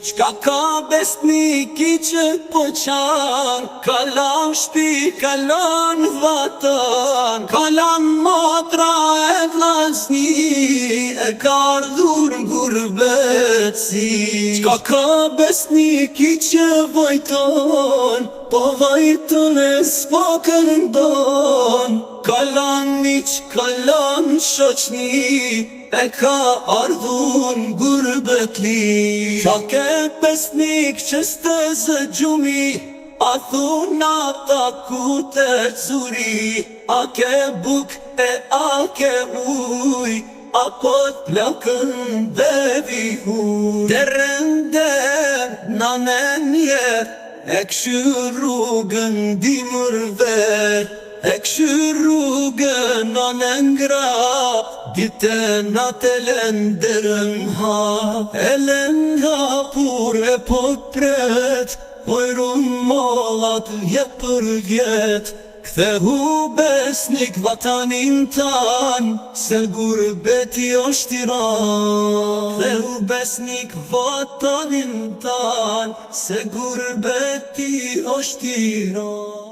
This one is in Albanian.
Qka ka besniki që po qanë, kalan shpi, kalan vatan, kalan motra e vllazni, e ka ardhur n'gurbet si. Qka ka besniki që vajton, po vajton e s'po këndon, kalan miq, kalan shoqni, e ka ardhur n'gurbet li. Qa ke besnik që s'te zë gjumi, a thuna ta ku të curi, a ke buk e a ke uj, apo t'plakën dhe vihuj. Derende nanen jet, e këshyr rrugën dimër ver, e këshyr rrugën nanen gra, dite natë elenderën ha. Elen hapur e po pret, pojrun mollat je për vjet. Kthehu besnik vatanin tan, se gurbeti është Tiran. Kthehu besnik vatanin tan, se gurbeti është Tiran.